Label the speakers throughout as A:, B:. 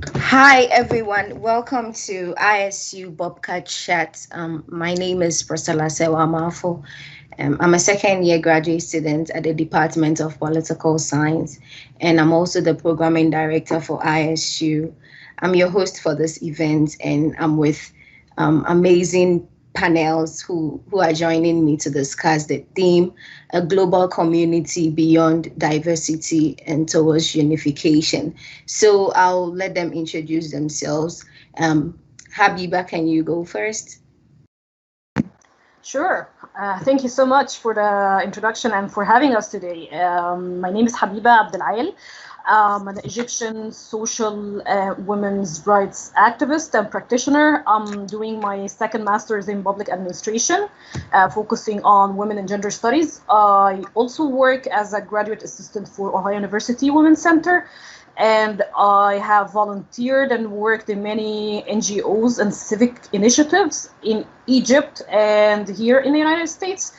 A: Hi, everyone. Welcome to ISU Bobcat Chat. My name is Priscilla Serwaa Marfo. I'm a second year graduate student at the Department of Political Science, and I'm also the programming director for ISU. I'm your host for this event, and I'm with amazing panels who are joining me to discuss the theme, a global community beyond diversity and towards unification. So I'll let them introduce themselves. Habiba, can you go first?
B: Sure. Thank you so much for the introduction and for having us today. My name is Habiba Abdelaal. I'm an Egyptian social women's rights activist and practitioner. I'm doing my second master's in public administration, focusing on women and gender studies. I also work as a graduate assistant for Ohio University Women's Center, and I have volunteered and worked in many NGOs and civic initiatives in Egypt and here in the United States.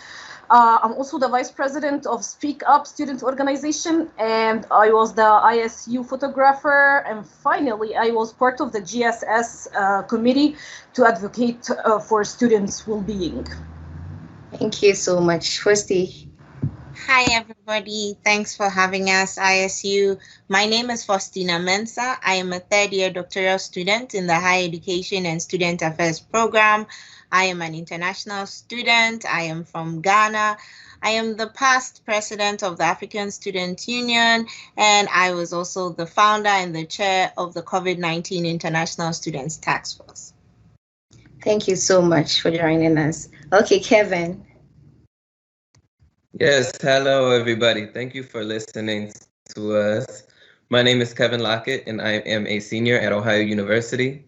B: I'm also the vice president of Speak Up Student Organization, and I was the ISU photographer. And finally, I was part of the GSS committee to advocate for students' well-being.
A: Thank you so much. Firstly,
C: Hi, everybody. Thanks for having us, ISU. My name is Faustina Mensah. I am a third-year doctoral student in the Higher Education and Student Affairs program. I am an international student. I am from Ghana. I am the past president of the African Student Union, and I was also the founder and the chair of the COVID-19 International Students Task Force.
A: thank you so much for joining us. Okay, Kevin.
D: Yes, hello everybody. Thank you for listening to us. My name is Kevin Lockett and I am a senior at Ohio University.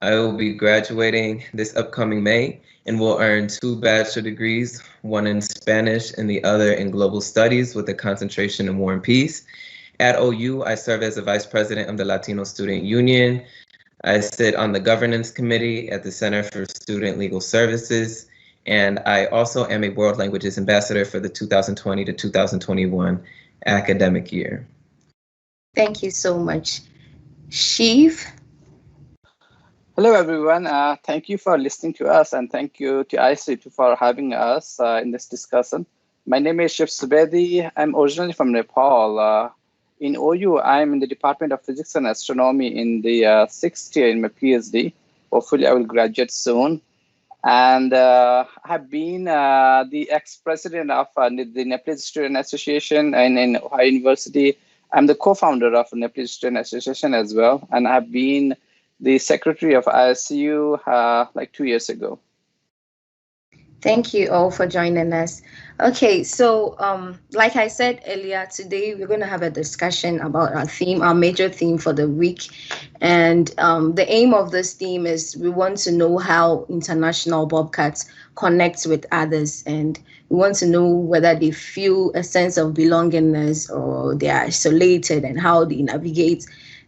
D: I will be graduating this upcoming May and will earn 2 bachelor degrees, one in Spanish and the other in global studies with a concentration in war and peace. At OU, I serve as the vice president of the Latino Student Union. I sit on the governance committee at the Center for Student Legal Services. And I also am a World Languages Ambassador for the 2020 to 2021 academic year.
A: Thank you so much. Shiv?
E: Hello, everyone. Thank you for listening to us, and thank you to ISTF for having us in this discussion. My name is Shiv Subedi. I'm originally from Nepal. In OU, I'm in the Department of Physics and Astronomy in the sixth year in my PhD. Hopefully, I will graduate soon. And have been the ex-president of the Nepalese Student Association in Ohio University. I'm the co-founder of the Nepalese Student Association as well, and I've been the secretary of ISU like 2 years ago.
A: Thank you all for joining us. Okay, so like I said earlier, today we're going to have a discussion about our theme, our major theme for the week. And the aim of this theme is we want to know how international bobcats connect with others, and we want to know whether they feel a sense of belongingness or they are isolated and how they navigate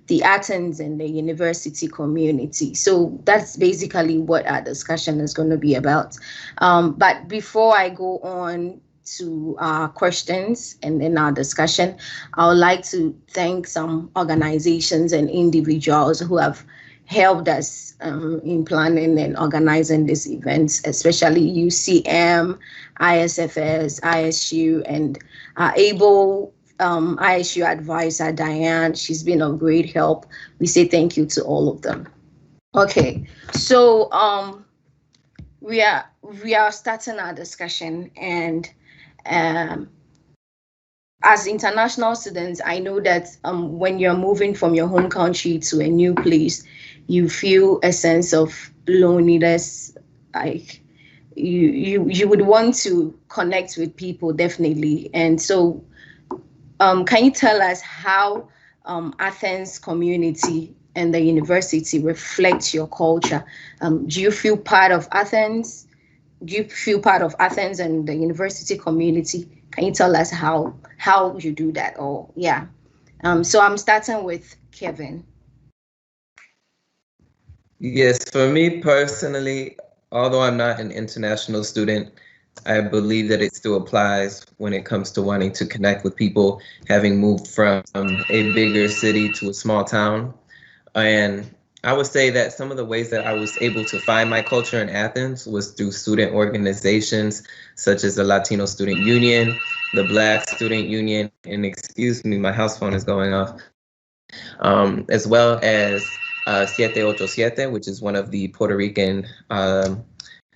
A: the Athens and the university community. So that's basically what our discussion is going to be about. But before I go on to our questions and then our discussion, I would like to thank some organizations and individuals who have helped us in planning and organizing these events, especially UCM, ISFS, ISU, and able ISU advisor Diane. She's been of great help. We say thank you to all of them. Okay, so we are starting our discussion, and as international students, I know that when you're moving from your home country to a new place, you feel a sense of loneliness. Like you would want to connect with people, definitely. And so can you tell us how Athens community and the university reflect your culture? Do you feel part of Athens? Do you feel part of Athens and the university community? Can you tell us how you do that? Or yeah. So I'm starting with Kevin.
D: Yes, for me personally, although I'm not an international student, I believe that it still applies when it comes to wanting to connect with people, having moved from a bigger city to a small town. And I would say that some of the ways that I was able to find my culture in Athens was through student organizations such as the Latino Student Union, the Black Student Union, and excuse me, my house phone is going off, as well as 787, which is one of the Puerto Rican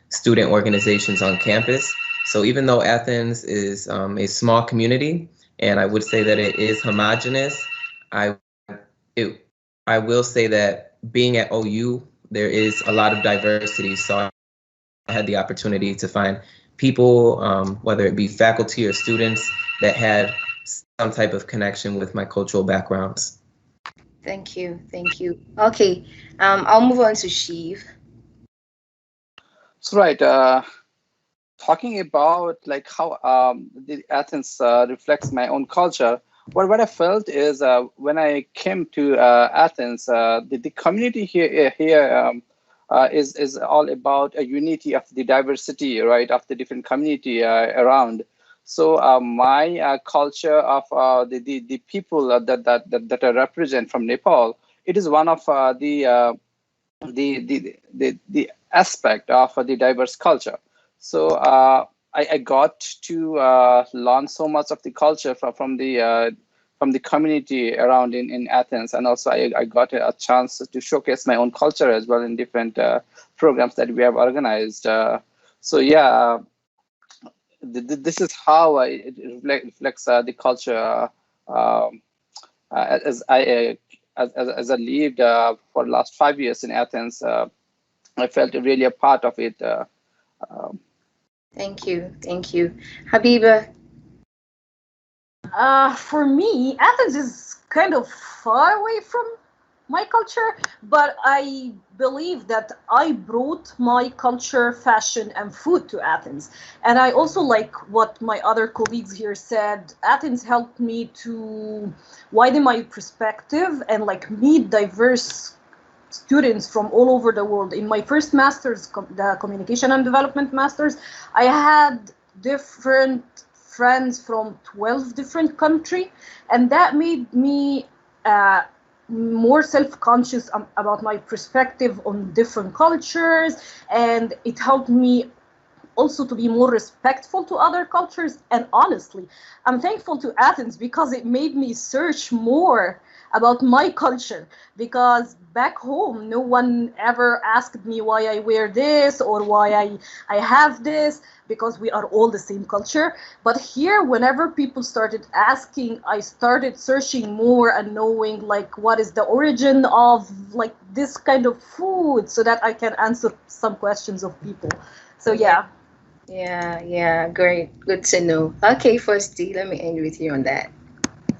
D: student organizations on campus. So even though Athens is a small community, and I would say that it is homogenous, I will say that being at OU, there is a lot of diversity. So I had the opportunity to find people, whether it be faculty or students, that had some type of connection with my cultural backgrounds.
A: Thank you. Thank you. Okay, I'll move on to Shiv.
E: So right, talking about like how the Athens reflects my own culture. What I felt is when I came to Athens, the community here is all about a unity of the diversity, right, of the different community around. So my culture of the people that I represent from Nepal, it is one of the aspect of the diverse culture. So I got to learn so much of the culture from the community around in Athens, and also I got a chance to showcase my own culture as well in different programs that we have organized. So yeah, this is how it reflects the culture as I lived for the last 5 years in Athens. I felt really a part of it.
A: Thank you. Thank you. Habiba?
B: For me, Athens is kind of far away from my culture, but I believe that I brought my culture, fashion, and food to Athens. And I also like what my other colleagues here said. Athens helped me to widen my perspective and like meet diverse students from all over the world. In my first master's, the Communication and Development Masters, I had different friends from 12 different countries, and that made me more self-conscious about my perspective on different cultures, and it helped me also to be more respectful to other cultures. And honestly, I'm thankful to Athens because it made me search more about my culture, because back home no one ever asked me why I wear this or why I have this, because we are all the same culture. But here, whenever people started asking, I started searching more and knowing like what is the origin of like this kind of food, so that I can answer some questions of people. So yeah.
A: Yeah, great. Good to know. Okay, Faustina, let me end with you on that.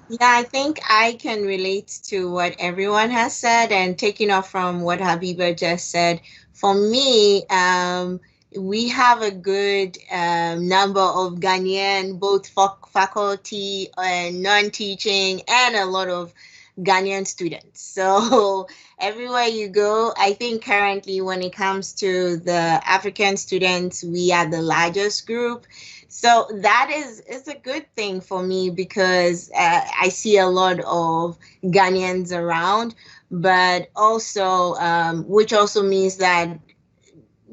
C: Yeah, I think I can relate to what everyone has said, and taking off from what Habiba just said. For me, we have a good number of Ghanaian, both faculty and non-teaching, and a lot of Ghanaian students. So everywhere you go, I think currently when it comes to the African students, we are the largest group. So that is a good thing for me, because I see a lot of Ghanaians around, but also, which also means that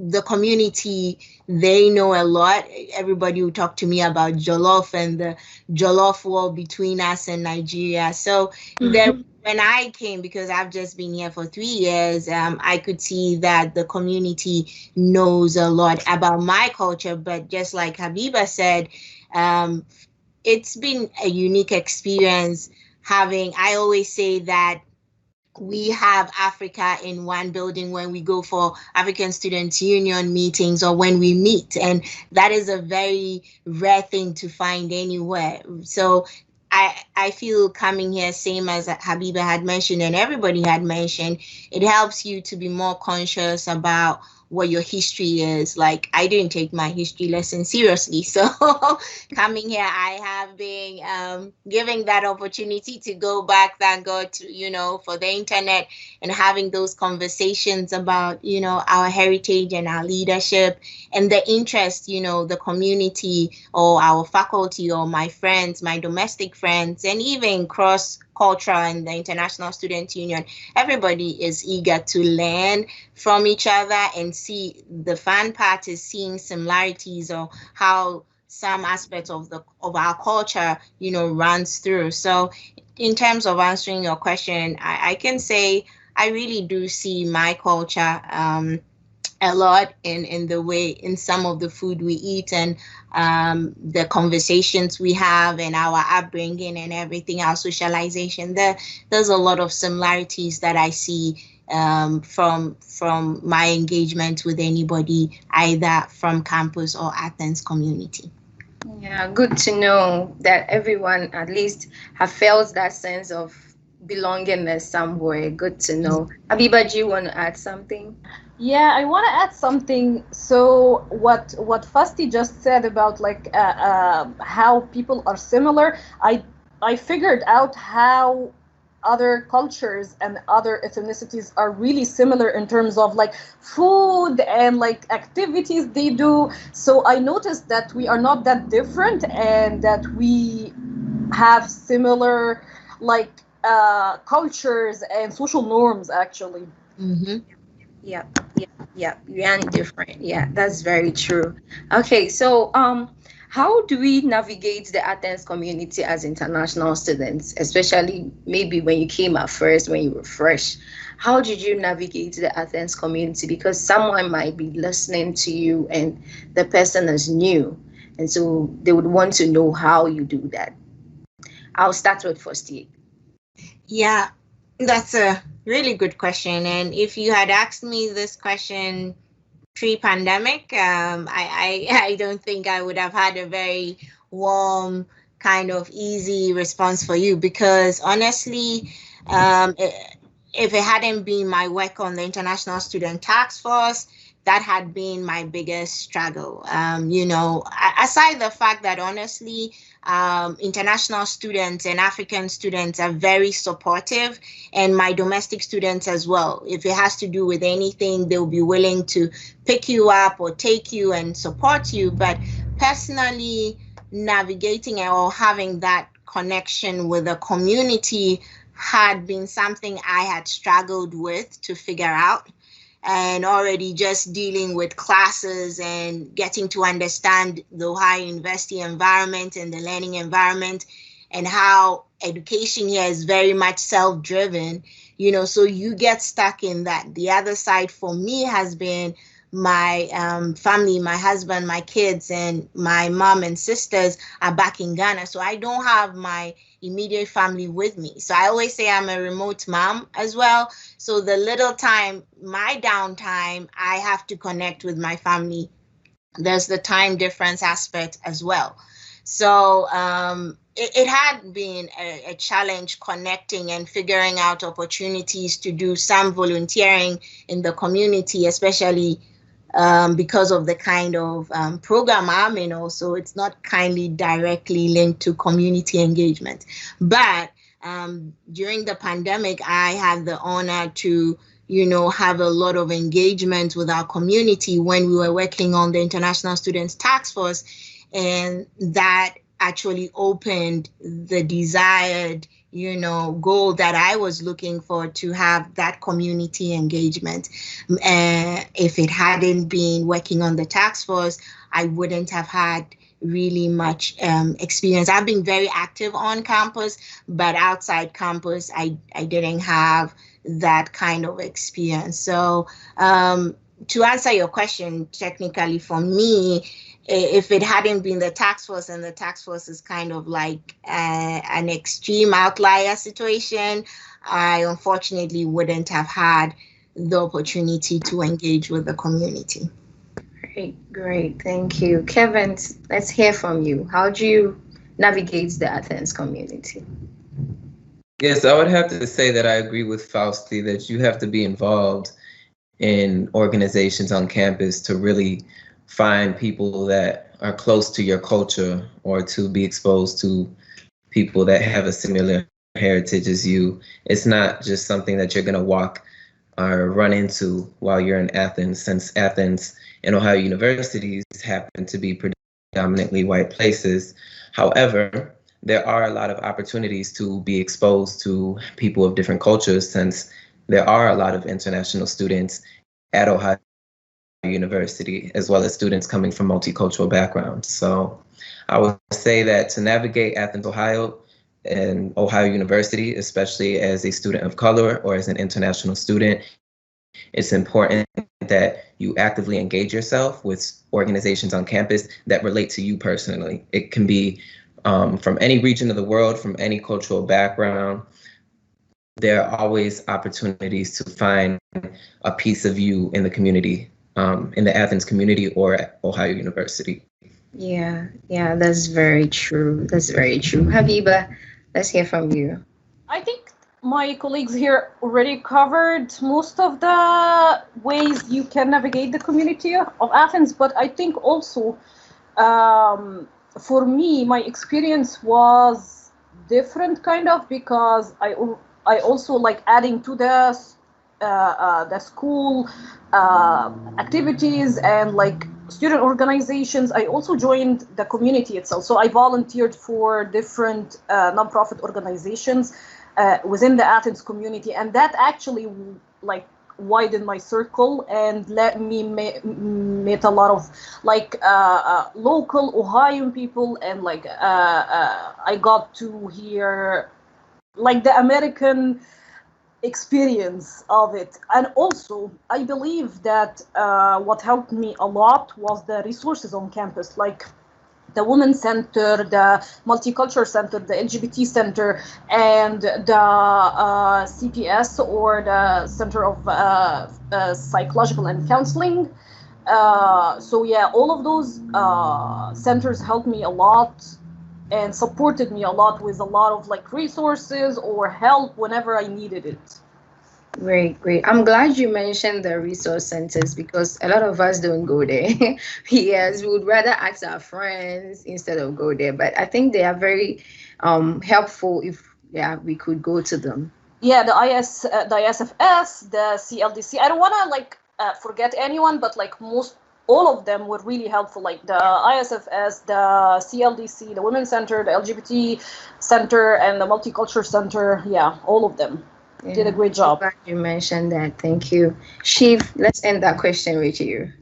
C: the community, they know a lot. Everybody will talk to me about Jollof and the Jollof war between us and Nigeria. So when I came, because I've just been here for 3 years, I could see that the community knows a lot about my culture. But just like Habiba said, it's been a unique experience having, I always say that we have Africa in one building when we go for African Students Union meetings or when we meet. And that is a very rare thing to find anywhere. So I feel coming here, same as Habiba had mentioned and everybody had mentioned, it helps you to be more conscious about what your history is. Like, I didn't take my history lesson seriously. So coming here, I have been giving that opportunity to go back, thank God, to, for the internet and having those conversations about, our heritage and our leadership and the interest, the community or our faculty or my friends, my domestic friends, and even cross culture and the International Student Union, everybody is eager to learn from each other and see. The fun part is seeing similarities or how some aspect of our culture, you know, runs through. So in terms of answering your question, I can say I really do see my culture a lot in the way, in some of the food we eat and the conversations we have and our upbringing and everything, our socialization. There's a lot of similarities that I see from my engagement with anybody, either from campus or Athens community.
A: Yeah, good to know that everyone at least have felt that sense of belongingness somewhere. Good to know. Habiba, do you want to add something?
B: Yeah, I want to add something. So what Fasti just said about like how people are similar, I figured out how other cultures and other ethnicities are really similar in terms of like food and like activities they do. So I noticed that we are not that different and that we have similar like cultures and social norms actually.
C: Mm-hmm.
A: Yeah, we are different. Yeah, that's very true. Okay, so how do we navigate the Athens community as international students, especially maybe when you came at first, when you were fresh? How did you navigate the Athens community? Because someone might be listening to you and the person is new, and so they would want to know how you do that. I'll start with Faustina.
C: Yeah, that's a really good question. And if you had asked me this question pre-pandemic, I don't think I would have had a very warm, kind of easy response for you, because honestly, if it hadn't been my work on the International Student Task Force, that had been my biggest struggle. You know, aside the fact that honestly, international students and African students are very supportive, and my domestic students as well. If it has to do with anything, they'll be willing to pick you up or take you and support you. But personally, navigating or having that connection with the community had been something I had struggled with to figure out. And already just dealing with classes and getting to understand the Ohio University environment and the learning environment and how education here is very much self-driven, you know, so you get stuck in that. The other side for me has been my family, my husband, my kids, and my mom and sisters are back in Ghana. So I don't have my immediate family with me. So I always say I'm a remote mom as well. So the little time, my downtime, I have to connect with my family. There's the time difference aspect as well. So it had been a challenge connecting and figuring out opportunities to do some volunteering in the community, especially because of the kind of program I'm in also. It's not kindly directly linked to community engagement. But during the pandemic, I had the honor to, you know, have a lot of engagement with our community when we were working on the International Students Task Force. And that actually opened the desired, you know, goal that I was looking for, to have that community engagement. If it hadn't been working on the task force, I wouldn't have had really much experience. I've been very active on campus, but outside campus, I didn't have that kind of experience. So to answer your question, technically for me, if it hadn't been the task force, and the task force is kind of like an extreme outlier situation, I unfortunately wouldn't have had the opportunity to engage with the community.
A: Great, thank you. Kevin, let's hear from you. How do you navigate the Athens community?
D: Yes, I would have to say that I agree with Fausti that you have to be involved in organizations on campus to really find people that are close to your culture, or to be exposed to people that have a similar heritage as you. It's not just something that you're going to walk or run into while you're in Athens, since Athens and Ohio universities happen to be predominantly white places. However, there are a lot of opportunities to be exposed to people of different cultures, since there are a lot of international students at Ohio University, as well as students coming from multicultural backgrounds. So I would say that to navigate Athens, Ohio, and Ohio University, especially as a student of color or as an international student, it's important that you actively engage yourself with organizations on campus that relate to you personally. It can be from any region of the world, from any cultural background. There are always opportunities to find a piece of you in the community, in the Athens community or at Ohio University.
A: Yeah, that's very true. That's very true. Habiba, let's hear from you.
B: I think my colleagues here already covered most of the ways you can navigate the community of Athens, but I think also for me, my experience was different kind of, because I also like adding to the school activities and like student organizations. I also joined the community itself. So I volunteered for different nonprofit organizations within the Athens community, and that actually like widened my circle and let me meet a lot of like local Ohioan people, and like I got to hear like the American experience of it. And also I believe that what helped me a lot was the resources on campus, like the Women's Center, the Multicultural Center, the LGBT Center, and the CPS, or the Center of Psychological and Counseling. So yeah, all of those centers helped me a lot and supported me a lot with a lot of like resources or help whenever I needed it.
A: Great. I'm glad you mentioned the resource centers, because a lot of us don't go there. Yes, we would rather ask our friends instead of go there. But I think they are very helpful if we could go to them.
B: Yeah, the ISFS, the CLDC. I don't want to like forget anyone, but like all of them were really helpful. Like the ISFS, the CLDC, the Women's Center, the LGBT Center, and the Multicultural Center. Yeah, all of them. Did a great job.
A: I'm glad you mentioned that. Thank you. Shiv, let's end that question with you.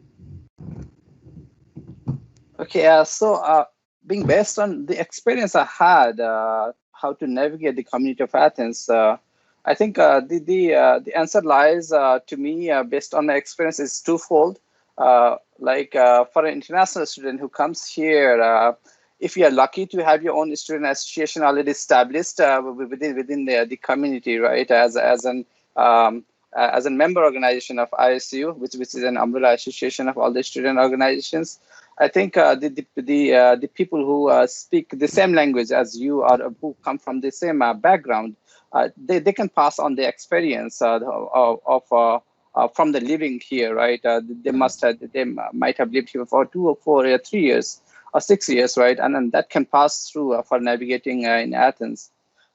E: Okay, so being based on the experience I had, how to navigate the community of Athens, I think the answer lies to me based on my experience is twofold. For an international student who comes here, if you are lucky to have your own student association already established within the community, right, as a member organization of ISU, which is an umbrella association of all the student organizations, I think the people who speak the same language as you, or who come from the same background, they can pass on the experience from the living here, right? They might have lived here for 2 or 4 or 3 years or 6 years, right? And then that can pass through for navigating in Athens.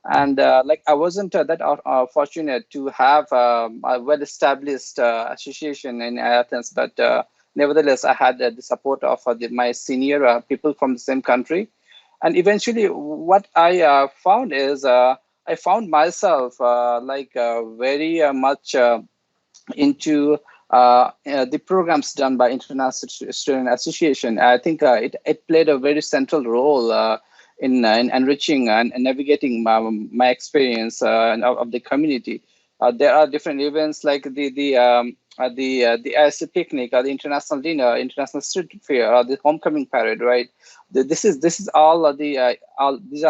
E: And I wasn't that fortunate to have a well-established association in Athens, but nevertheless, I had the support of my senior people from the same country. And eventually, what I found is I found myself very much into the programs done by International Student Association. I think it played a very central role in enriching and navigating my experience of the community. There are different events like the ISC picnic, or the international dinner, international street fair, or the homecoming parade, right? This is all these are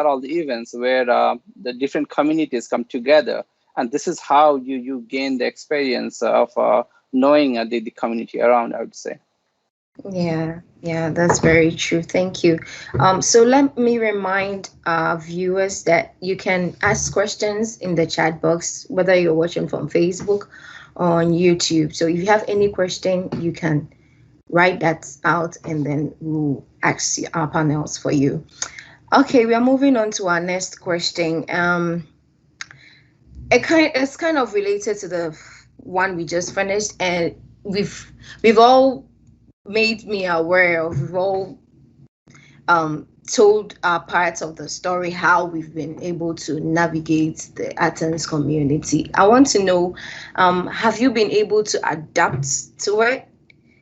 E: all the events where the different communities come together, and this is how you gain the experience of knowing the community around, I would say.
A: Yeah, that's very true. Thank you. So let me remind our viewers that you can ask questions in the chat box, whether you're watching from Facebook or on YouTube. So if you have any question, you can write that out, and then we'll ask our panels for you. Okay, we are moving on to our next question. It's kind of related to the one we just finished, and we've all made me aware of, we've all told our parts of the story, how we've been able to navigate the Athens community. I want to know, have you been able to adapt to it?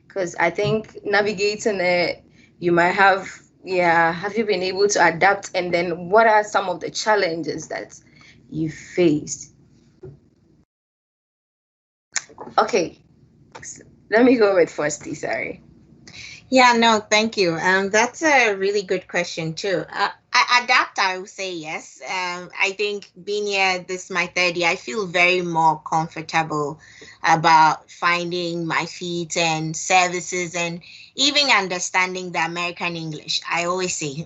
A: Because I think navigating it, you might have, yeah, have you been able to adapt? And then what are some of the challenges that you faced? Okay, let me go with Faustina, sorry.
C: Yeah, no, thank you. That's a really good question too. I adapt, I would say yes. I think being here, this is my third year, I feel very more comfortable about finding my feet and services and even understanding the American English. I always say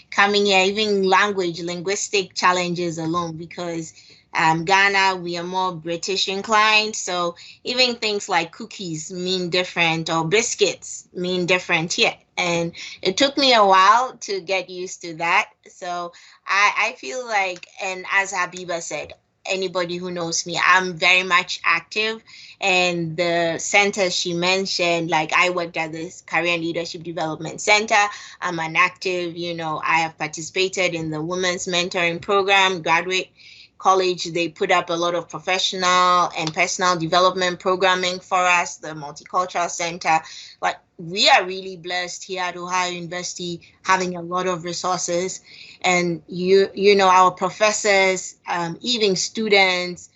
C: coming here, even linguistic challenges alone, because Ghana, we are more British inclined. So even things like cookies mean different or biscuits mean different here. And it took me a while to get used to that. So I feel like, and as Habiba said, anybody who knows me, I'm very much active. And the centers she mentioned, like I worked at this Career and Leadership Development Center. I'm an active, I have participated in the Women's Mentoring Program, graduate college. They put up a lot of professional and personal development programming for us, the Multicultural Center. Like, we are really blessed here at Ohio University, having a lot of resources. And our professors, even students,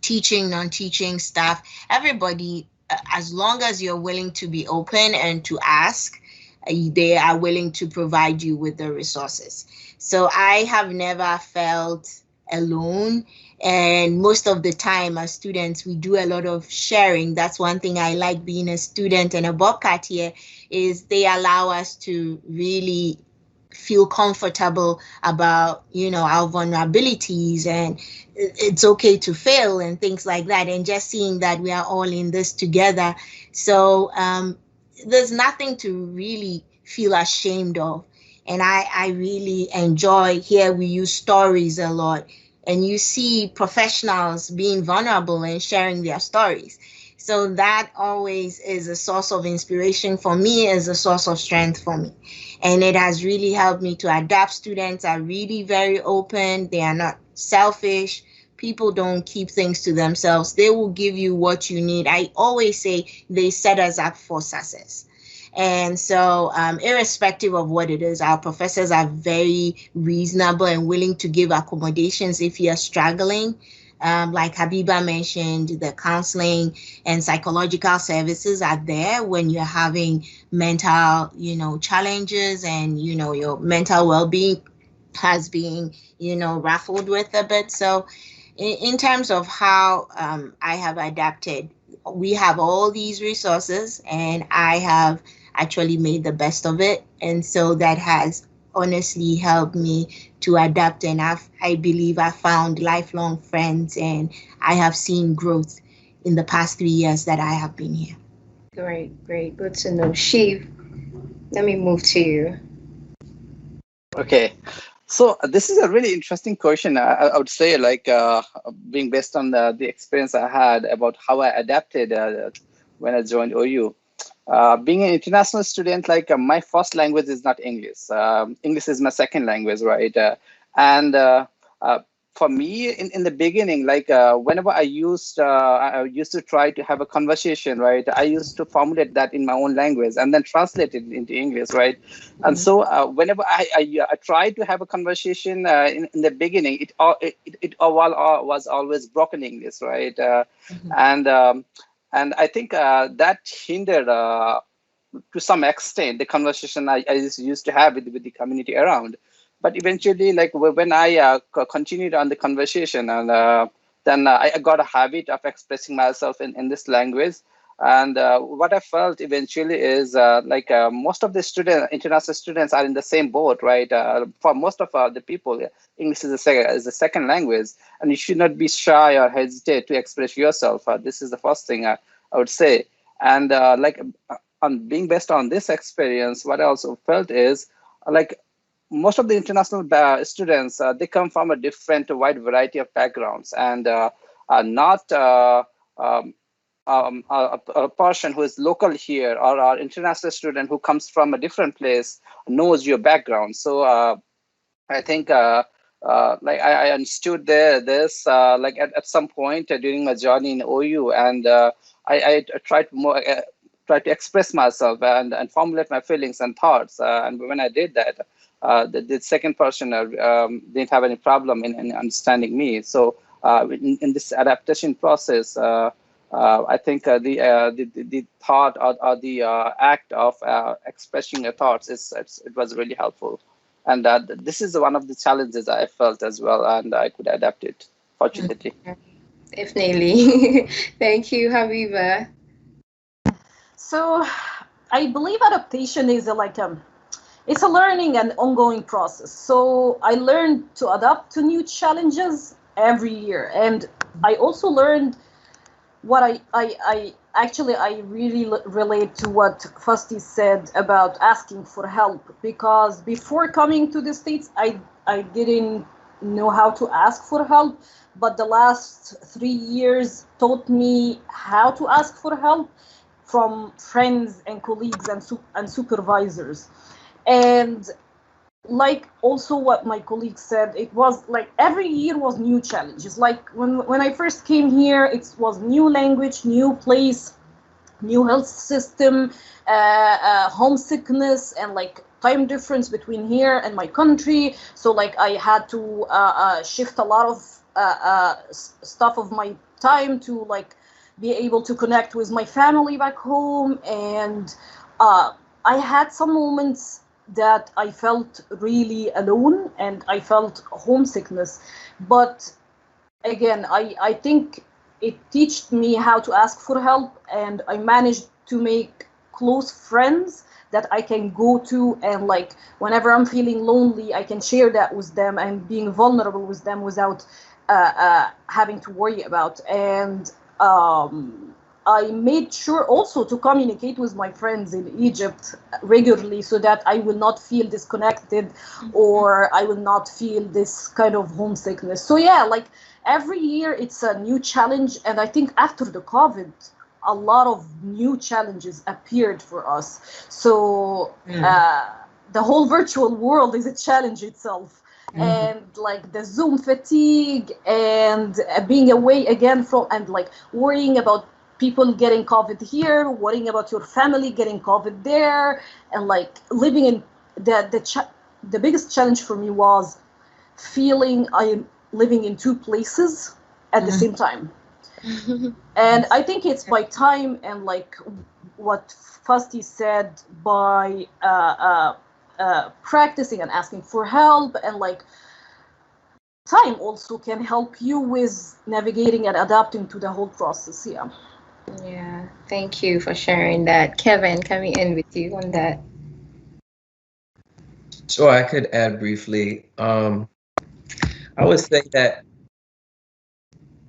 C: teaching, non-teaching staff, everybody, as long as you're willing to be open and to ask, they are willing to provide you with the resources. So I have never felt alone. And most of the time as students, we do a lot of sharing. That's one thing I like being a student and a Bobcat here, is they allow us to really feel comfortable about, our vulnerabilities, and it's okay to fail and things like that. And just seeing that we are all in this together. So there's nothing to really feel ashamed of. And I really enjoy, here we use stories a lot, and you see professionals being vulnerable and sharing their stories. So that always is a source of inspiration for me, is a source of strength for me. And it has really helped me to adapt. Students are really very open. They are not selfish. People don't keep things to themselves. They will give you what you need. I always say they set us up for success. And so irrespective of what it is, our professors are very reasonable and willing to give accommodations if you're struggling. Like Habiba mentioned, the counseling and psychological services are there when you're having mental, challenges, and, your mental well-being has been, raffled with a bit. So in terms of how I have adapted, we have all these resources, and I have actually made the best of it. And so that has honestly helped me to adapt, and I believe I found lifelong friends, and I have seen growth in the past 3 years that I have been here.
A: Great, good to know. Shiv, let me move to you.
E: Okay, so this is a really interesting question. I would say, like, being based on the experience I had about how I adapted when I joined OU. Being an international student, like my first language is not English. English is my second language, right? And for me, in the beginning, like whenever I used to try to have a conversation, right? I used to formulate that in my own language and then translate it into English, right? Mm-hmm. And so whenever I tried to have a conversation in the beginning, it was always broken English, right? Mm-hmm. And I think that hindered, to some extent, the conversation I used to have with the community around. But eventually, like when I continued on the conversation, and then I got a habit of expressing myself in this language. And what I felt eventually is most of the international students are in the same boat, right? For most of the people, English is the second language, and you should not be shy or hesitate to express yourself. This is the first thing I would say. And on being based on this experience, what I also felt is most of the international students, they come from a wide variety of backgrounds, and not a person who is local here or our international student who comes from a different place knows your background. So I think like I understood this like at some point during my journey in OU, and I tried more. Try to express myself and formulate my feelings and thoughts. And when I did that, the second person didn't have any problem in understanding me. So in this adaptation process, I think the thought or the act of expressing your thoughts it was really helpful. And this is one of the challenges I felt as well, and I could adapt it, fortunately.
A: Definitely. Thank you, Habiba.
B: So I believe adaptation is it's a learning and ongoing process. So I learned to adapt to new challenges every year. And I also learned what I actually really relate to what Fasti said about asking for help, because before coming to the States, I didn't know how to ask for help, but the last 3 years taught me how to ask for help from friends and colleagues and supervisors. And like also what my colleague said, it was like every year was new challenges. Like when I first came here, it was new language, new place, new health system, homesickness, and like time difference between here and my country. So like I had to shift a lot of stuff of my time to like be able to connect with my family back home. And I had some moments that I felt really alone and I felt homesickness. But again, I think it taught me how to ask for help, and I managed to make close friends that I can go to, and like whenever I'm feeling lonely, I can share that with them and being vulnerable with them without having to worry about. And I made sure also to communicate with my friends in Egypt regularly so that I will not feel disconnected or I will not feel this kind of homesickness. So yeah, like every year it's a new challenge. And I think after the COVID, a lot of new challenges appeared for us. So the whole virtual world is a challenge itself. And like the Zoom fatigue and being away again from, and like worrying about people getting COVID here, worrying about your family getting COVID there, and like living in the biggest challenge for me was feeling I am living in two places at the same time. And I think it's by time and like what Fasti said, by practicing and asking for help, and like time also can help you with navigating and adapting to the whole process.
A: Yeah, thank you for sharing that. Kevin, coming in with you on that.
D: Sure, I could add briefly. I would say that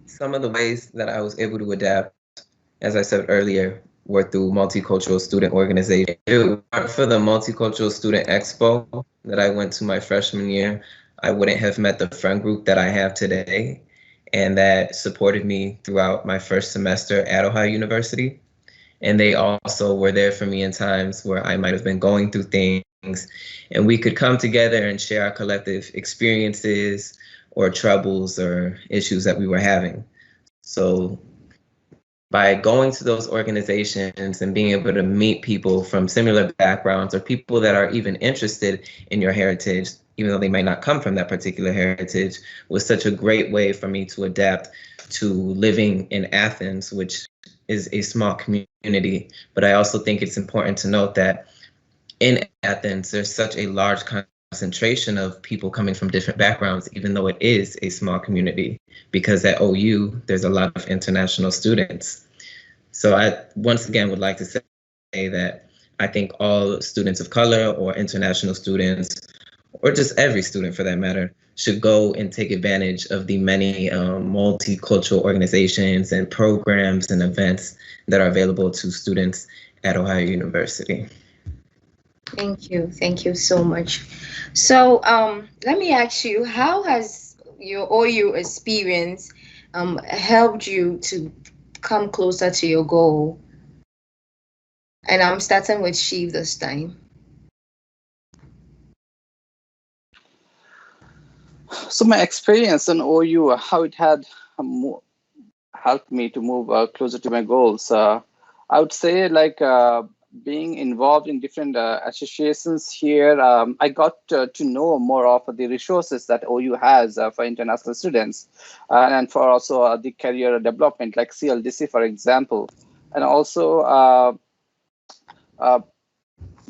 D: some of the ways that I was able to adapt, as I said earlier, were through multicultural student organization. If it weren't for the Multicultural Student Expo that I went to my freshman year, I wouldn't have met the friend group that I have today and that supported me throughout my first semester at Ohio University. And they also were there for me in times where I might have been going through things, and we could come together and share our collective experiences or troubles or issues that we were having. So by going to those organizations and being able to meet people from similar backgrounds or people that are even interested in your heritage, even though they might not come from that particular heritage, was such a great way for me to adapt to living in Athens, which is a small community. But I also think it's important to note that in Athens, there's such a large concentration of people coming from different backgrounds, even though it is a small community, because at OU, there's a lot of international students. So I, once again, would like to say that I think all students of color or international students, or just every student for that matter, should go and take advantage of the many multicultural organizations and programs and events that are available to students at Ohio University.
A: Thank you so much. So let me ask you, how has your OU experience helped you to come closer to your goal? And I'm starting with Shiv this time.
E: So my experience in OU, how it had helped me to move closer to my goals. I would say like being involved in different associations here, I got to know more of the resources that OU has for international students and for also the career development, like CLDC, for example. And also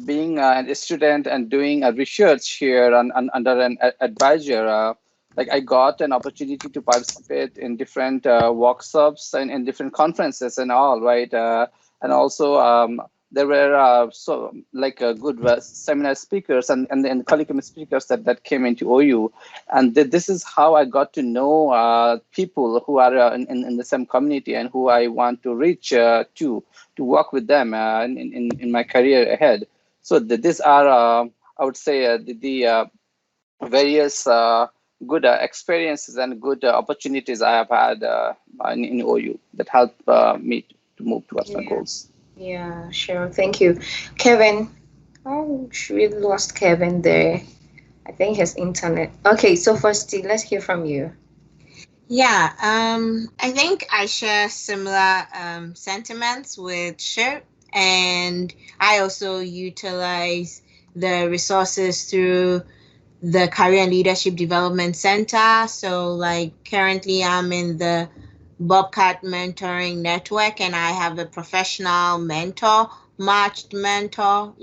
E: being a student and doing a research here under an advisor, like I got an opportunity to participate in different workshops and in different conferences and all, right? And also there were good seminar speakers and curriculum speakers that came into OU. And this is how I got to know people who are in the same community and who I want to reach to work with them in my career ahead. So these are, I would say, the various good experiences and good opportunities I have had in OU that help me to move towards my goals.
A: Yeah, sure. Thank you. Kevin. Oh, we lost Kevin there. I think his internet. Okay, so first, let's hear from you.
C: Yeah, I think I share similar sentiments with Shiv, and I also utilize the resources through the Career and Leadership Development Center. So like currently I'm in the Bobcat Mentoring Network, and I have a professional mentor, matched mentor,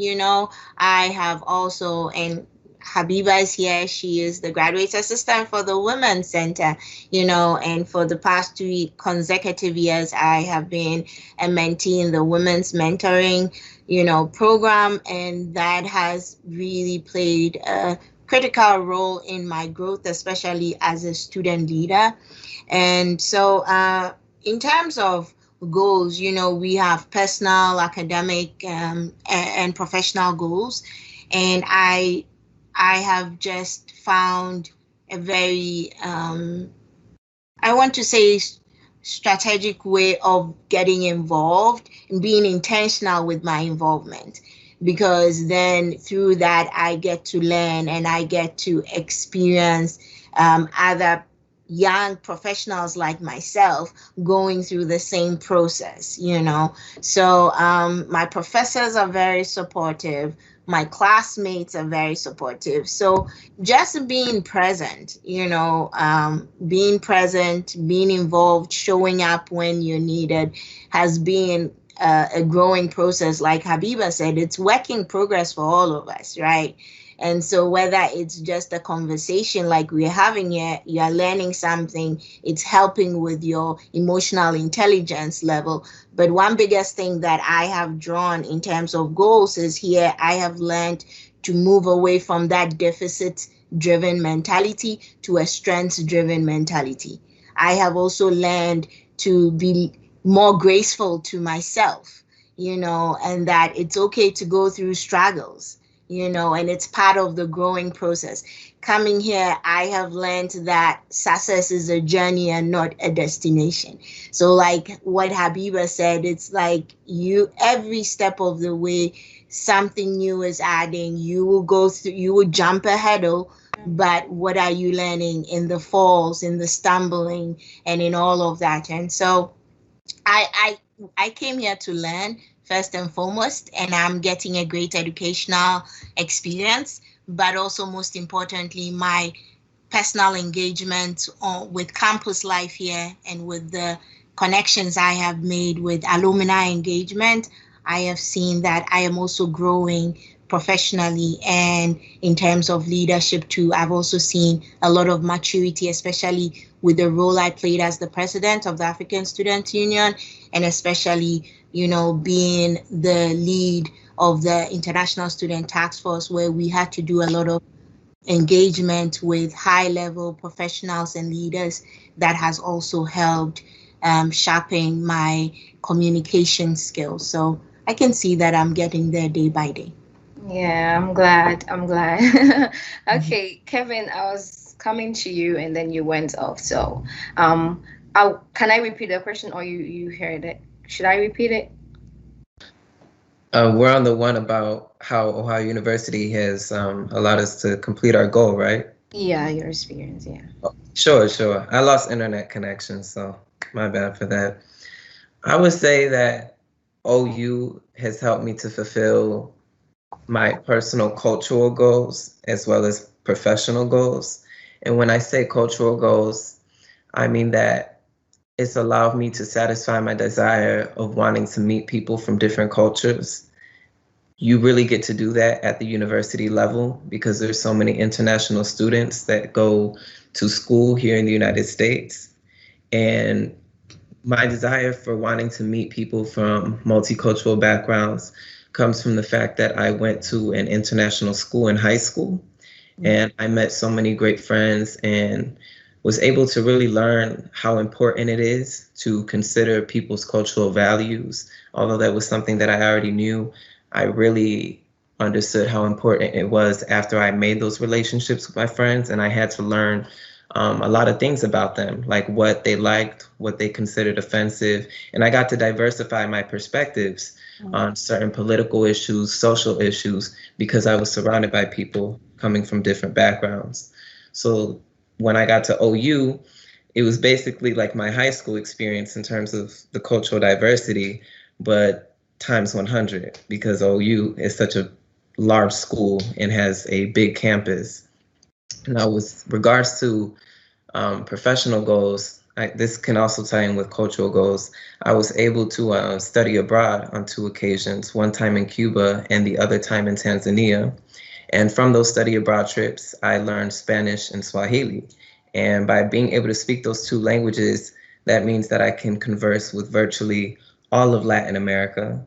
C: I have also, and Habiba is here. She is the graduate assistant for the Women's Center, and for the past 2 consecutive years, I have been a mentee in the Women's Mentoring, program, and that has really played a critical role in my growth, especially as a student leader. And so in terms of goals, we have personal, academic, and professional goals. And I have just found a very, I want to say, strategic way of getting involved and being intentional with my involvement, because then through that I get to learn and I get to experience other young professionals like myself going through the same process, So my professors are very supportive. My classmates are very supportive. So just being present, being present, being involved, showing up when you're needed has been a growing process. Like Habiba said, it's work in progress for all of us, right? And so whether it's just a conversation like we're having here, you're learning something, it's helping with your emotional intelligence level. But one biggest thing that I have drawn in terms of goals is here I have learned to move away from that deficit-driven mentality to a strengths-driven mentality. I have also learned to be more graceful to myself, and that it's okay to go through struggles. And it's part of the growing process. Coming here, I have learned that success is a journey and not a destination. So like what Habiba said, it's like every step of the way, something new is adding. You will jump a hurdle, but what are you learning in the falls, in the stumbling, and in all of that? And so I came here to learn first and foremost, and I'm getting a great educational experience, but also most importantly, my personal engagement with campus life here and with the connections I have made with alumni engagement. I have seen that I am also growing professionally, and in terms of leadership too. I've also seen a lot of maturity, especially with the role I played as the president of the African Student Union, and especially, being the lead of the International Student Task Force, where we had to do a lot of engagement with high-level professionals and leaders. That has also helped sharpen my communication skills. So I can see that I'm getting there day by day.
A: Yeah, I'm glad. Okay, Kevin, I was coming to you and then you went off. So Can I repeat the question, or you heard it? Should I repeat it?
D: We're on the one about how Ohio University has allowed us to complete our goal, right?
A: Yeah, your experience, yeah.
D: Oh, sure. I lost internet connection, so my bad for that. I would say that OU has helped me to fulfill my personal cultural goals as well as professional goals. And when I say cultural goals, I mean that it's allowed me to satisfy my desire of wanting to meet people from different cultures. You really get to do that at the university level because there's so many international students that go to school here in the United States. And my desire for wanting to meet people from multicultural backgrounds comes from the fact that I went to an international school in high school, and I met so many great friends and was able to really learn how important it is to consider people's cultural values. Although that was something that I already knew, I really understood how important it was after I made those relationships with my friends, and I had to learn a lot of things about them, like what they liked, what they considered offensive, and I got to diversify my perspectives on certain political issues, social issues, because I was surrounded by people coming from different backgrounds. So when I got to OU, it was basically like my high school experience in terms of the cultural diversity, but times 100, because OU is such a large school and has a big campus. Now, with regards to professional goals, this can also tie in with cultural goals. I was able to study abroad on 2 occasions, one time in Cuba and the other time in Tanzania. And from those study abroad trips, I learned Spanish and Swahili. And by being able to speak those 2 languages, that means that I can converse with virtually all of Latin America.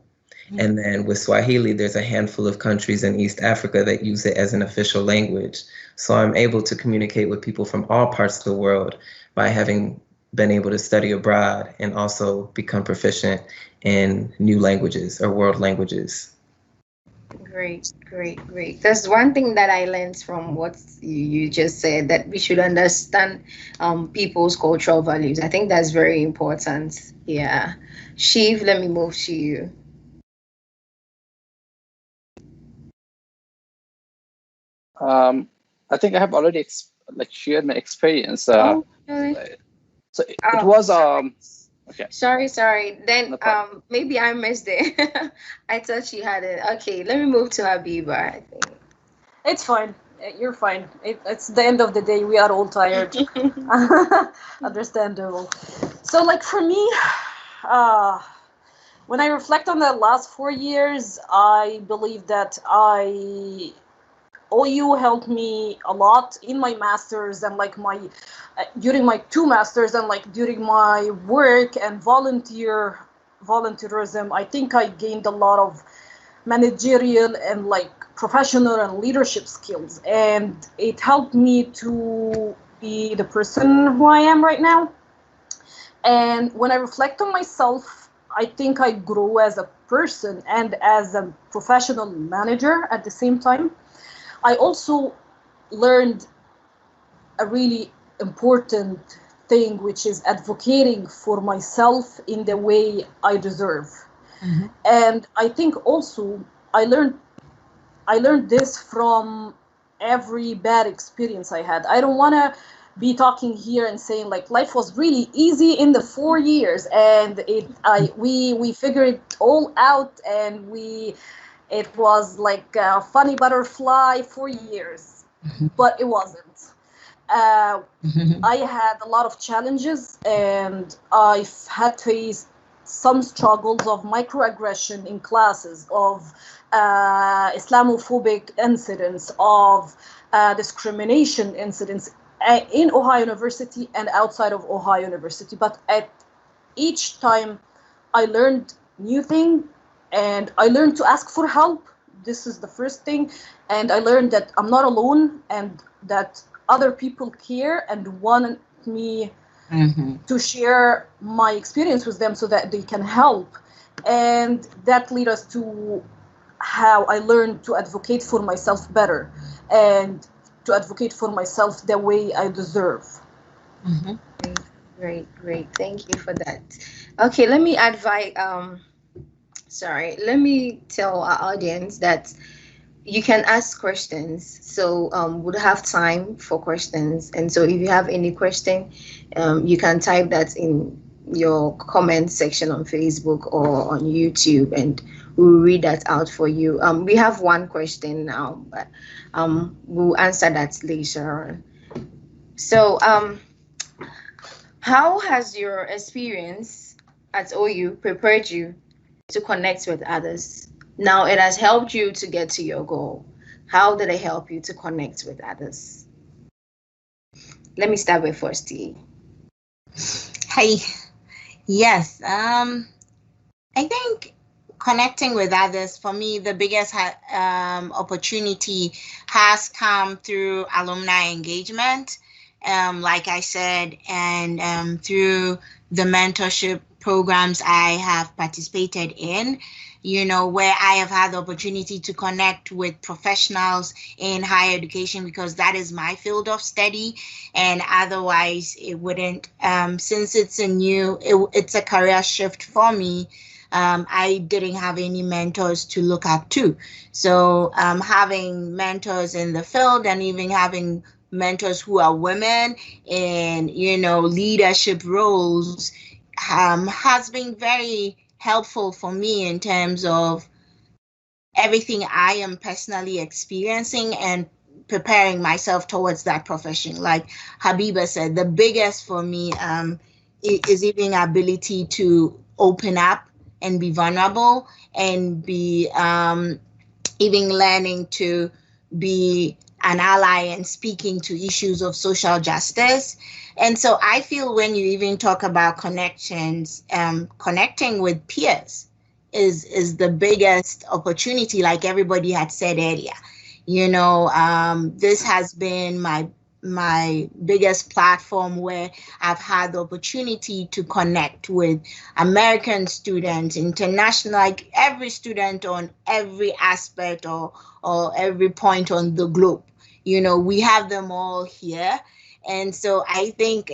D: And then with Swahili, there's a handful of countries in East Africa that use it as an official language. So I'm able to communicate with people from all parts of the world by having been able to study abroad and also become proficient in new languages or world languages.
A: Great. There's one thing that I learned from what you just said, that we should understand people's cultural values. I think that's very important. Yeah. Shiv, let me move to you.
E: I think I have already shared my experience.
A: Really?
E: So it was okay.
A: Sorry. Then
E: No
A: maybe I missed it. I thought you had it. Okay, let me move to Habiba, I think.
B: It's fine. You're fine. It's the end of the day. We are all tired. Understandable. So, for me, when I reflect on the last 4 years, I believe that OU helped me a lot in my master's and during my 2 masters and during my work and volunteerism. I think I gained a lot of managerial and professional and leadership skills, and it helped me to be the person who I am right now. And when I reflect on myself, I think I grew as a person and as a professional manager at the same time. I also learned a really important thing, which is advocating for myself in the way I deserve. Mm-hmm. And I think also I learned this from every bad experience I had. I don't want to be talking here and saying life was really easy in the 4 years and we figured it all out and it was like a funny butterfly 4 years, but it wasn't. I had a lot of challenges, and I've had faced some struggles of microaggression in classes, of Islamophobic incidents, of discrimination incidents in Ohio University and outside of Ohio University. But at each time, I learned new things. And I learned to ask for help. This is the first thing. And I learned that I'm not alone and that other people care and want me to share my experience with them so that they can help. And that led us to how I learned to advocate for myself better and to advocate for myself the way I deserve.
A: Great, great. Thank you for that. Okay, let me advise. Let me tell our audience that you can ask questions. So we'll have time for questions. And so if you have any question, you can type that in your comment section on Facebook or on YouTube, and we'll read that out for you. We have one question now, but we'll answer that later. So how has your experience at OU prepared you to connect with others? Now it has helped you to get to your goal. How did it help you to connect with others? Let me start with Faustina.
C: Hi. Yes. I think connecting with others, for me, the biggest opportunity has come through alumni engagement, like I said, and through the mentorship programs I have participated in, where I have had the opportunity to connect with professionals in higher education, because that is my field of study. And otherwise it wouldn't, since it's it's a career shift for me. I didn't have any mentors to look up to. So having mentors in the field, and even having mentors who are women in, leadership roles, has been very helpful for me in terms of everything I am personally experiencing and preparing myself towards that profession. Like Habiba said, the biggest for me is even ability to open up and be vulnerable, and be even learning to be an ally and speaking to issues of social justice. And so I feel when you even talk about connections, connecting with peers is the biggest opportunity, like everybody had said earlier. This has been my biggest platform, where I've had the opportunity to connect with American students, international, like every student on every aspect or every point on the globe. We have them all here. And so I think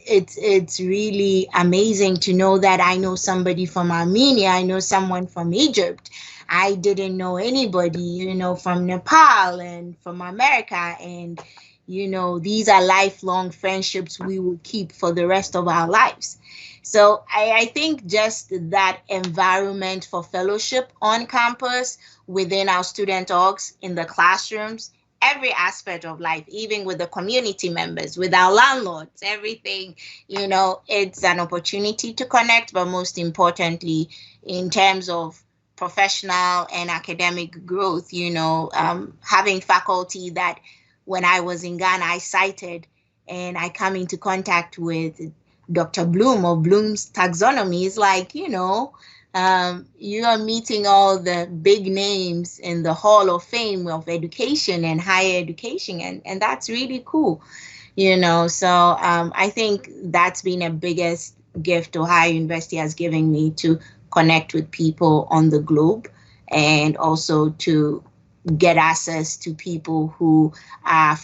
C: it's really amazing to know that I know somebody from Armenia, I know someone from Egypt. I didn't know anybody, from Nepal and from America. And these are lifelong friendships we will keep for the rest of our lives. So I think just that environment for fellowship on campus, within our student orgs, in the classrooms, every aspect of life, even with the community members, with our landlords, everything, it's an opportunity to connect. But most importantly, in terms of professional and academic growth, having faculty that when I was in Ghana, I cited, and I come into contact with Dr. Bloom of Bloom's taxonomy. Is like, you are meeting all the big names in the Hall of Fame of education and higher education, and that's really cool, So I think that's been a biggest gift Ohio University has given me, to connect with people on the globe, and also to get access to people who are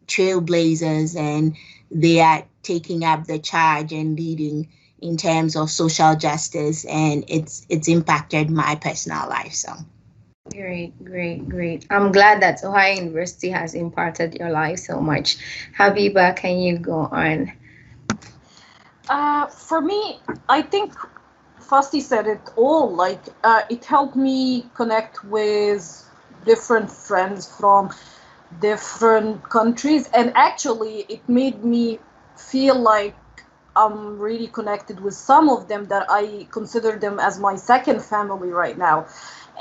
C: trailblazers, and they are taking up the charge and leading in terms of social justice, and it's impacted my personal life. So
A: Great, great, great. I'm glad that Ohio University has imparted your life so much. Habiba, can you go on?
B: For me, I think Fasti said it all. Like, it helped me connect with different friends from different countries, and actually it made me feel like I'm really connected with some of them, that I consider them as my second family right now.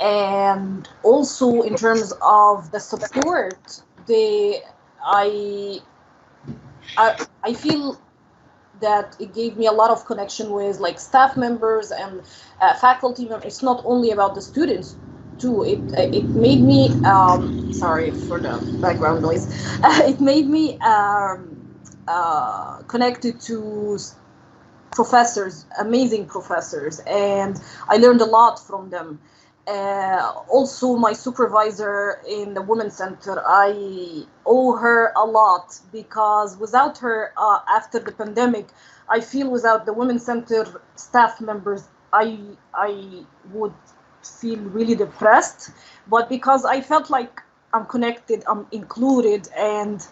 B: And also in terms of the support, I feel that it gave me a lot of connection with like staff members and faculty members. It's not only about the students too. It made me sorry for the background noise. It made me connected to professors, amazing professors, and I learned a lot from them. Also, my supervisor in the Women's Center, I owe her a lot, because without her, after the pandemic, I feel without the Women's Center staff members, I would feel really depressed. But because I felt like I'm connected, I'm included, and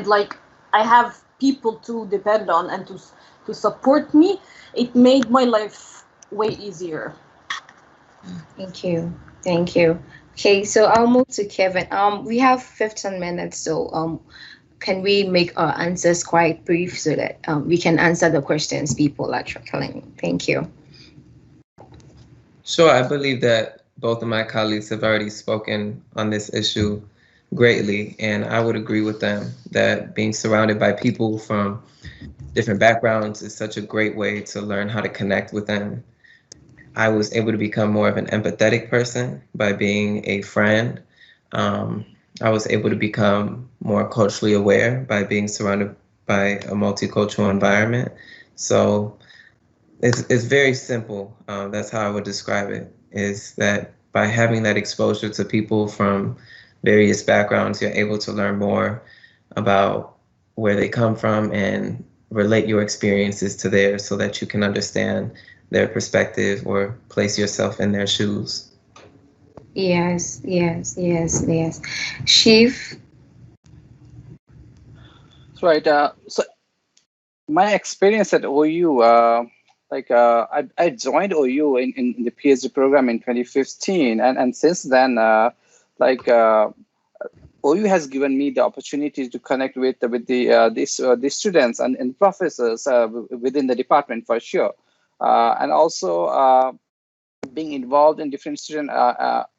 B: like I have people to depend on and to support me, it made my life way easier.
A: Thank you. Thank you. Okay, so I'll move to Kevin. We have 15 minutes, so can we make our answers quite brief so that we can answer the questions people are trickling? Thank you.
D: Sure, I believe that both of my colleagues have already spoken on this issue greatly, and I would agree with them that being surrounded by people from different backgrounds is such a great way to learn how to connect with them. I was able to become more of an empathetic person by being a friend. I was able to become more culturally aware by being surrounded by a multicultural environment. So it's very simple. That's how I would describe it, is that by having that exposure to people from various backgrounds, you're able to learn more about where they come from and relate your experiences to theirs so that you can understand their perspective or place yourself in their shoes.
A: Yes, yes, yes, yes. Shiv?
E: That's right. So my experience at OU, I joined OU in the PhD program in 2015, and since then, OU has given me the opportunity to connect with the students and professors within the department, for sure, and also being involved in different student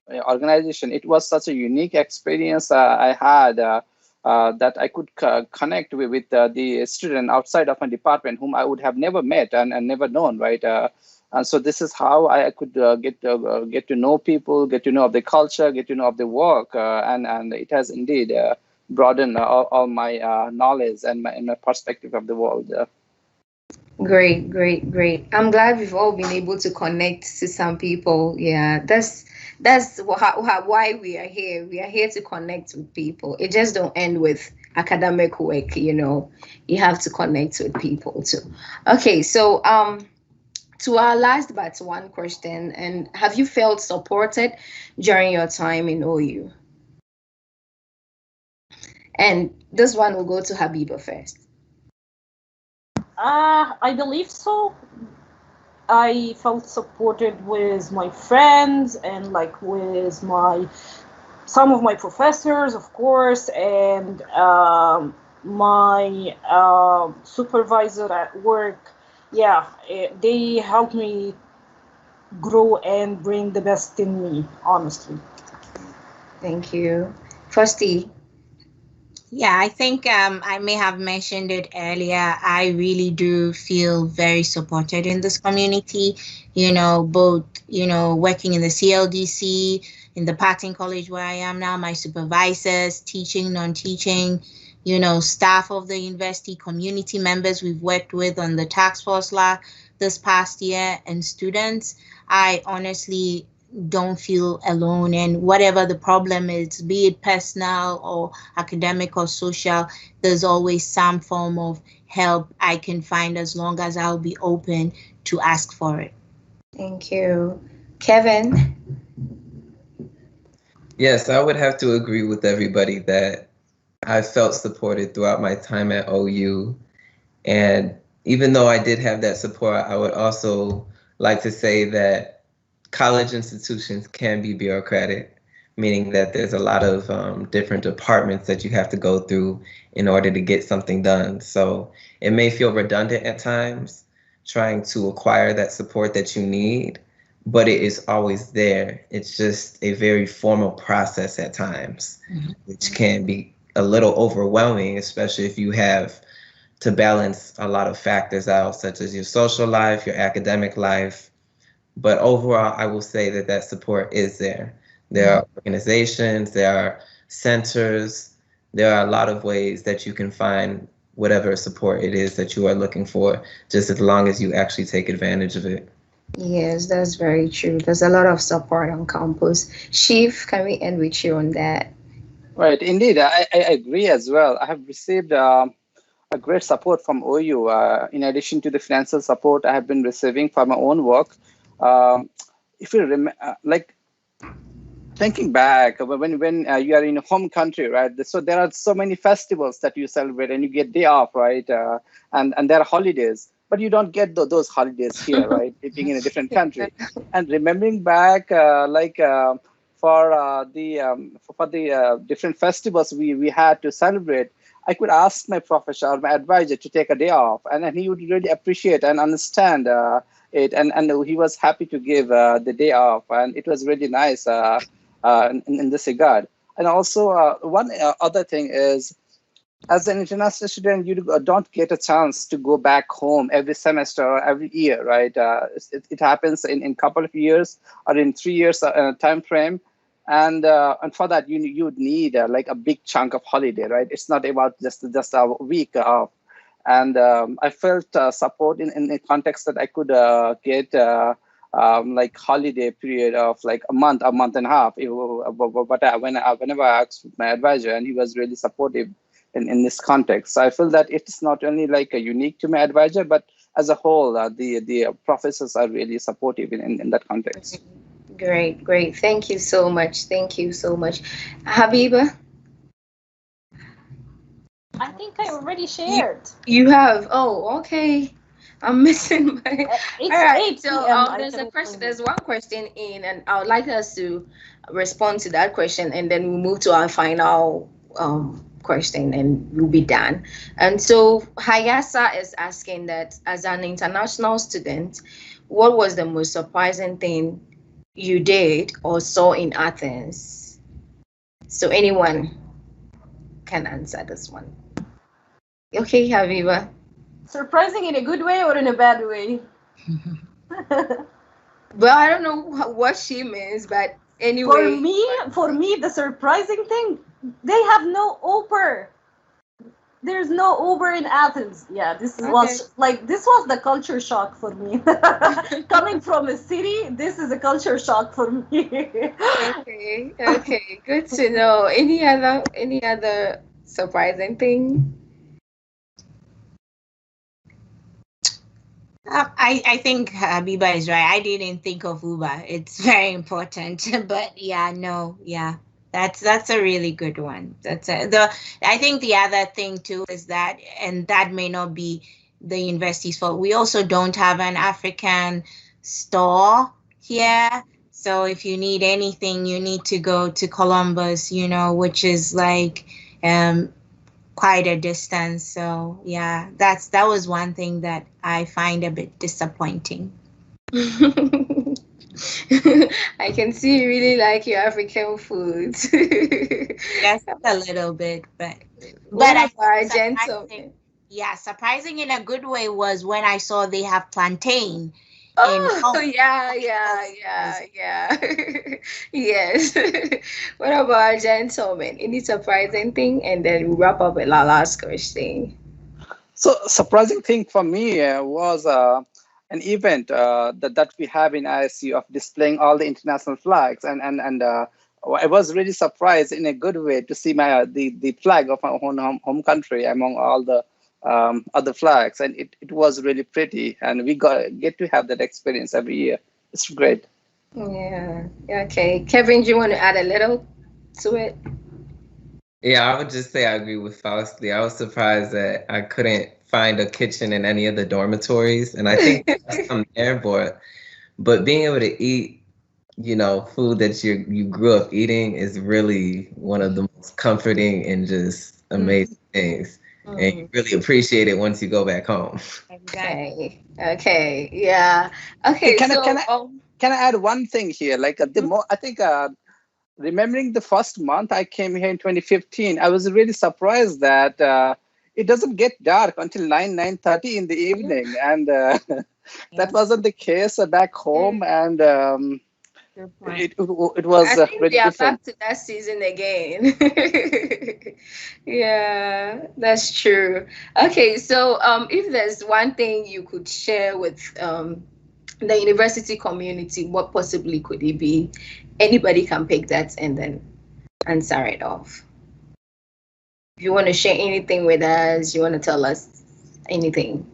E: organization. It was such a unique experience I had, that I could connect with the student outside of my department whom I would have never met and never known, right? And so this is how I could get to know people, get to know of the culture, get to know of the work, and it has indeed broadened all my knowledge and my perspective of the world.
A: Great, great, great. I'm glad we've all been able to connect to some people. Yeah, that's why we are here. We are here to connect with people. It just don't end with academic work, you know. You have to connect with people too. Okay, so to our last but one question, and have you felt supported during your time in OU? And this one will go to Habiba first.
B: I believe so. I felt supported with my friends and like with some of my professors, of course, and my supervisor at work. Yeah, they helped me grow and bring the best in me, honestly.
A: Thank you. Faustina.
C: Yeah, I think I may have mentioned it earlier. I really do feel very supported in this community, both, working in the CLDC, in the Patton College where I am now, my supervisors, teaching, non-teaching, staff of the university, community members we've worked with on the task force law this past year, and students. I honestly don't feel alone, and whatever the problem is, be it personal or academic or social, there's always some form of help I can find as long as I'll be open to ask for it.
A: Thank you. Kevin?
D: Yes, I would have to agree with everybody that I felt supported throughout my time at OU. And even though I did have that support, I would also like to say that college institutions can be bureaucratic, meaning that there's a lot of different departments that you have to go through in order to get something done. So it may feel redundant at times trying to acquire that support that you need, but it is always there. It's just a very formal process at times, which can be a little overwhelming, especially if you have to balance a lot of factors out, such as your social life, your academic life. But overall, I will say that support is there. There are organizations, there are centers, there are a lot of ways that you can find whatever support it is that you are looking for, just as long as you actually take advantage of it.
A: Yes, that's very true. There's a lot of support on campus. Shiv, can we end with you on that?
E: Right, indeed, I agree as well. I have received a great support from OU. In addition to the financial support I have been receiving for my own work, um, if you remember, like thinking back when you are in a home country, right? So there are so many festivals that you celebrate, and you get day off, right? And there are holidays, but you don't get those holidays here, right? Being in a different country, and remembering back, for the different festivals we had to celebrate, I could ask my professor or my advisor to take a day off, and he would really appreciate and understand it, and he was happy to give the day off, and it was really nice. In this regard. And also, one other thing is, as an international student, you don't get a chance to go back home every semester or every year, right? It happens in couple of years or in 3 years time frame. And for that, you would need like a big chunk of holiday, right? It's not about just a week off. And I felt support in the context that I could get like holiday period of like a month and a half. Whenever I asked my advisor, and he was really supportive in this context. So I feel that it's not only like a unique to my advisor, but as a whole, the professors are really supportive in that context.
A: Great, great. Thank you so much. Thank you so much. Habiba?
B: I think I already shared.
A: You have? Oh, okay. I'm missing my.
B: It's
A: All right.
B: 8
A: So
B: p.m.
A: there's a question. There's one question in, and I would like us to respond to that question, and then we'll move to our final question, and we'll be done. And so Hayasa is asking that, as an international student, what was the most surprising thing you did or saw in Athens? So anyone can answer this one. Okay, Habiba.
B: Surprising in a good way or in a bad way?
A: Well, I don't know what she means, but anyway.
B: For me, the surprising thing, they have no Uber. There's no Uber in Athens. Yeah, this was the culture shock for me. Coming from a city, this is a culture shock for me.
A: Okay, good to know. Any other surprising thing?
C: I think Habiba is right. I didn't think of Uber. It's very important, but that's a really good one. I think the other thing too is that, and that may not be the university's fault, we also don't have an African store here. So if you need anything, you need to go to Columbus, which is like quite a distance. So yeah, that was one thing that I find a bit disappointing.
A: I can see you really like your African food.
C: Yes, a little bit, but
A: gentlemen.
C: Yeah, surprising in a good way was when I saw they have plantain.
A: Oh, yeah. Yes. What about gentlemen? Any surprising thing? And then we'll wrap up with our last question.
E: So surprising thing for me was an event that we have in ISU of displaying all the international flags, and I was really surprised in a good way to see the flag of my own home country among all the other flags, and it was really pretty, and we get to have that experience every year. It's great.
A: Yeah. Okay, Kevin, do you want to add a little to it?
D: Yeah, I would just say I agree with Faustina. I was surprised that I couldn't find a kitchen in any of the dormitories, and I think that's some there, but being able to eat, food that you grew up eating is really one of the most comforting and just amazing things. And you really appreciate it once you go back home.
A: Okay. Yeah. Okay.
E: Can I add one thing here? Like I think remembering the first month I came here in 2015, I was really surprised that it doesn't get dark until 9:30 in the evening, and that wasn't the case back home, and it was really
A: we are
E: different.
A: back to that season again. Yeah, that's true. Okay, so if there's one thing you could share with the university community, what possibly could it be? Anybody can pick that and then answer it off. If you want to share anything with us, you want to tell us anything.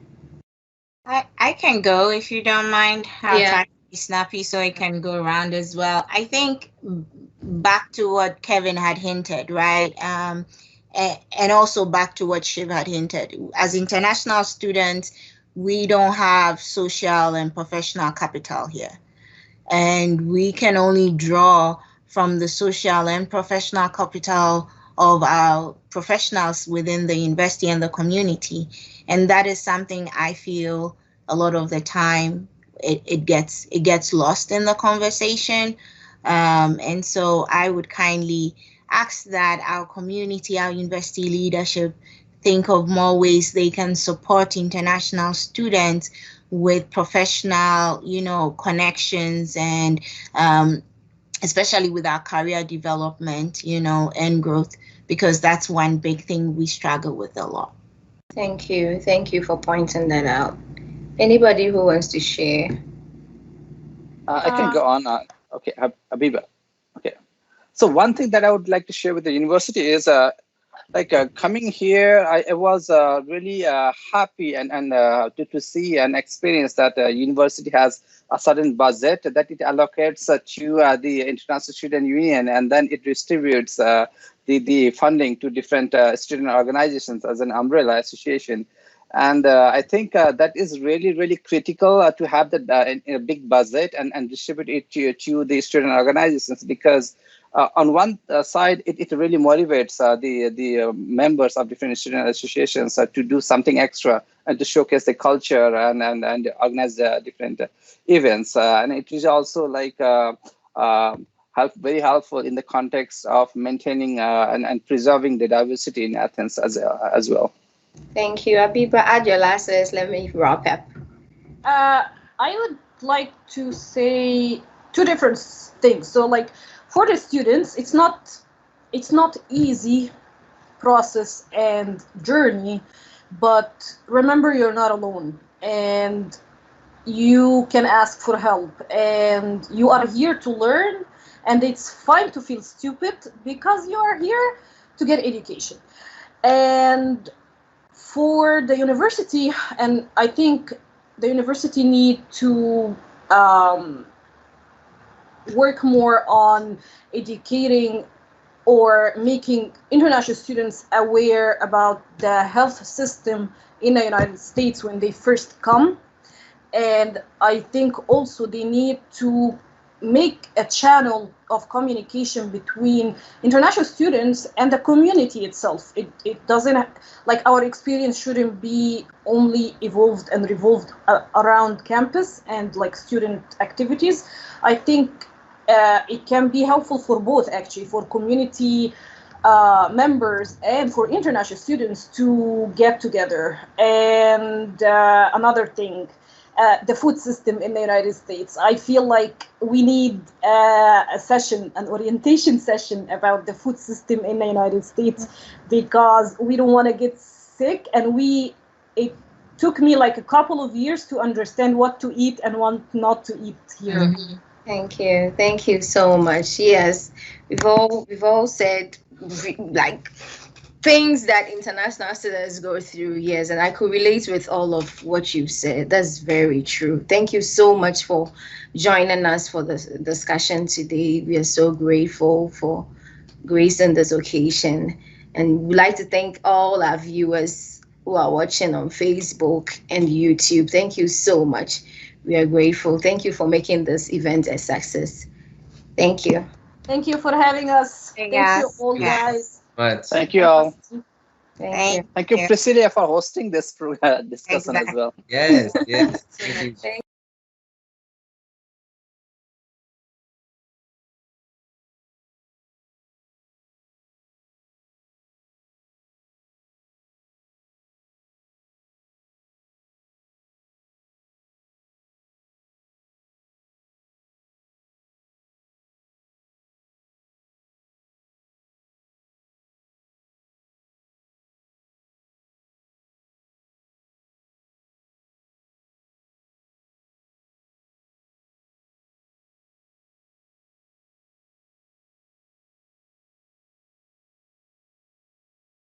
C: I can go if you don't mind. I'll
A: Yeah.
C: try to be snappy so I can go around as well. I think back to what Kevin had hinted, right? And also back to what Shiv had hinted. As international students, we don't have social and professional capital here. And we can only draw from the social and professional capital of our professionals within the university and the community. And that is something I feel a lot of the time it gets lost in the conversation. And so I would kindly ask that our community, our university leadership, think of more ways they can support international students with professional, connections, and especially with our career development, and growth, because that's one big thing we struggle with a lot.
A: Thank you. Thank you for pointing that out. Anybody who wants to share?
E: I can go on. Okay, Habiba. Okay. So one thing that I would like to share with the university is coming here, I was really happy and to see and experience that the university has a certain budget that it allocates to the International Student Union, and then it distributes the funding to different student organizations as an umbrella association. And I think that is really, really critical to have that in a big budget and distribute it to the student organizations, because on one side, it really motivates the members of different student associations to do something extra and to showcase the culture and organize different events. And it is also very helpful in the context of maintaining and preserving the diversity in Athens as well.
A: Thank you. Habiba, add your last words. Let me wrap up.
B: I would like to say two different things. So for the students, it's not easy process and journey, but remember, you're not alone, and you can ask for help, and you are here to learn, and it's fine to feel stupid because you are here to get education. And for the university, and I think the university need to work more on educating or making international students aware about the health system in the United States when they first come. And I think also they need to make a channel of communication between international students and the community itself. It doesn't, our experience shouldn't be only evolved and revolved around campus and student activities. I think it can be helpful for both, actually, for community members and for international students to get together. And another thing, the food system in the United States. I feel like we need an orientation session about the food system in the United States, because we don't want to get sick, and it took me a couple of years to understand what to eat and what not to eat here.
A: Mm-hmm. Thank you so much. Yes, we've all said things that international students go through. Yes, and I could relate with all of what you've said. That's very true. Thank you so much for joining us for this discussion today. We are so grateful for gracing this occasion, and we'd like to thank all our viewers who are watching on Facebook and YouTube. Thank you so much. We are grateful. Thank you for making this event a success. Thank you.
B: Thank you for having us. Thank you all, guys.
E: Thank you all.
A: Thank you.
E: Thank you, Priscilla, for hosting this discussion as well.
D: Yes, yes. Thank you.